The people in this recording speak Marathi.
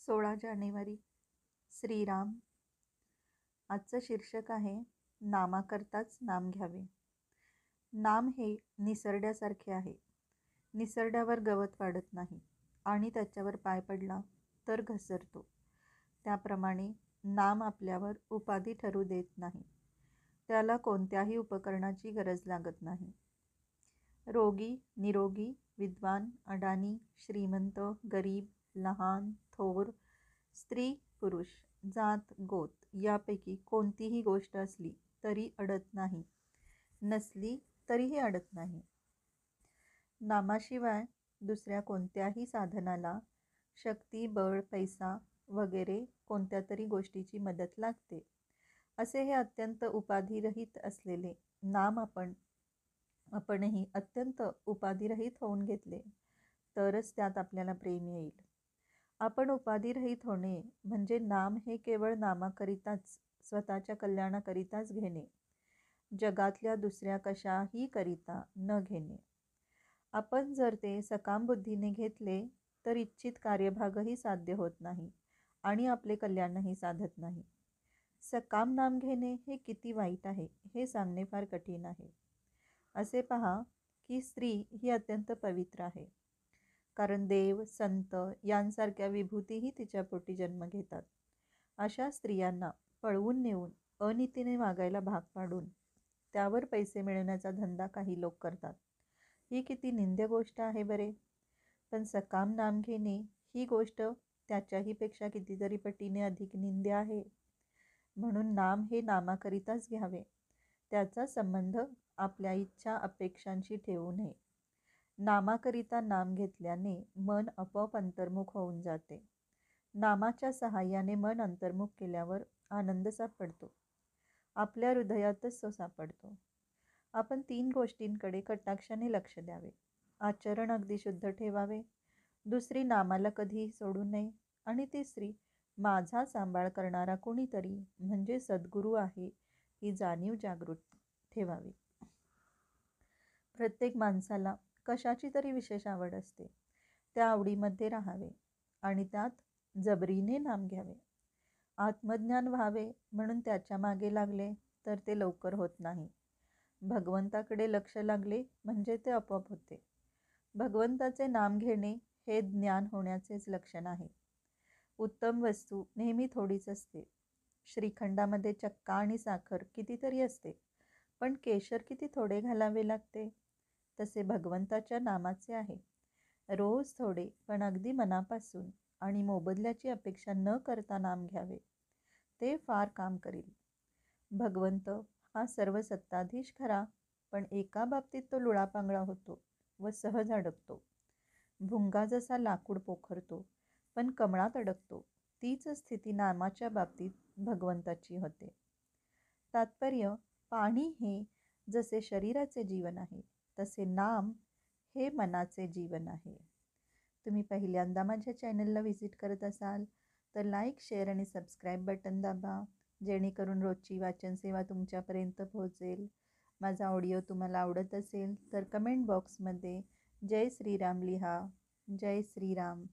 16 जानेवारी. श्रीराम. आजचं शीर्षक आहे नामाकरताच नाम घ्यावे. नाम हे निसरड्यासारखे आहे. निसरड्यावर गवत वाढत नाही आणि त्याच्यावर पाय पडला तर घसरतो. त्याप्रमाणे नाम आपल्यावर उपाधी ठरू देत नाही. त्याला कोणत्याही उपकरणाची गरज लागत नाही. रोगी, निरोगी, विद्वान, अडाणी, श्रीमंत, गरीब, लहान, थोर, स्त्री, पुरुष, जात, गोत यापैकी कोणतीही गोष्ट असली तरी अडत नाही, नसली तरीही अडत नाही. नामाशिवाय दुसऱ्या कोणत्याही साधनाला शक्ती, बळ, पैसा वगैरे कोणत्या तरी गोष्टीची मदत लागते. असे हे अत्यंत उपाधिरहित असलेले नाम आपणही अत्यंत उपाधिरहित होऊन घेतले तरच त्यात आपल्याला प्रेम येईल. आपण उपाधिरहित होणे म्हणजे नाम हे केवळ नामाकरिताच, स्वतःच्या कल्याणाकरिताच घेणे, जगातल्या दुसऱ्या कशाही करिता न घेणे. आपण जर ते सकाम बुद्धीने घेतले तर इच्छित कार्यभागही साध्य होत नाही आणि आपले कल्याणही साधत नाही. सकाम नाम घेणे हे किती वाईट आहे हे सांगणे फार कठीण आहे. असे पहा की स्त्री ही अत्यंत पवित्र आहे, कारण देव, संत यांसारख्या विभूतीही तिच्या पोटी जन्म घेतात. अशा स्त्रियांना पळवून नेऊन अनितीने वागायला भाग पाडून त्यावर पैसे मिळवण्याचा धंदा काही लोक करतात. ही किती निंद्य गोष्ट आहे बरे. पण सकाम नाम घेणे ही गोष्ट त्याच्याही पेक्षा कितीतरी पटीने अधिक निंद्य आहे. म्हणून नाम हे नामाकरिताच घ्यावे. त्याचा संबंध आपल्या इच्छा अपेक्षांशी ठेवू नये. नामाकरिता नाम घेतल्याने मन आपोआप अंतर्मुख होऊन जाते. नामाच्या सहाय्याने मन अंतर्मुख केल्यावर आनंद सापडतो. आपल्या हृदयातच तो सापडतो. आपण 3 गोष्टींकडे कटाक्षाने लक्ष द्यावे. आचरण अगदी शुद्ध ठेवावे, दुसरी नामाला कधीही सोडू नये आणि तिसरी माझा सांभाळ करणारा कोणीतरी म्हणजे सद्गुरू आहे ही जाणीव जागृत ठेवावी. प्रत्येक माणसाला कशाची तरी विशेष आवड असते. त्या आवडीमध्ये राहावे आणि त्यात जबरीने नाम घ्यावे. आत्मज्ञान व्हावे म्हणून त्याच्या मागे लागले तर ते लवकर होत नाही. भगवंताकडे लक्ष लागले म्हणजे ते आपोआप होते. भगवंताचे नाम घेणे हे ज्ञान होण्याचेच लक्षण आहे. उत्तम वस्तू नेहमी थोडीच असते. श्रीखंडामध्ये चक्का आणि साखर कितीतरी असते, पण केशर किती थोडे घालावे लागते. तसे भगवंताच्या नामाचे आहे. रोज थोडे पण अगदी मनापासून आणि मोबदल्याची अपेक्षा न करता नाम घ्यावे. ते फार काम करील. भगवंत हा सर्व सत्ताधीश खरा, पण एका बाबतीत तो लुळापांगळा होतो व सहज अडकतो. भुंगा जसा लाकूड पोखरतो पण कमळात अडकतो, तीच स्थिती नामाच्या बाबतीत भगवंताची होते. तात्पर्य, पाणी हे जसे शरीराचे जीवन आहे तसे नाम हे मनाचे जीवन आहे. तुम्ही पहिल्यांदा माझ्या चॅनलला व्हिजिट करत असाल तर लाईक, शेअर आणि सबस्क्राईब बटन दाबा, जेणेकरून रोजची वाचन सेवा तुमच्यापर्यंत पोहोचेल. माझा ऑडिओ तुम्हाला आवडत असेल तर कमेंट बॉक्समध्ये जय श्रीराम लिहा. जय श्रीराम.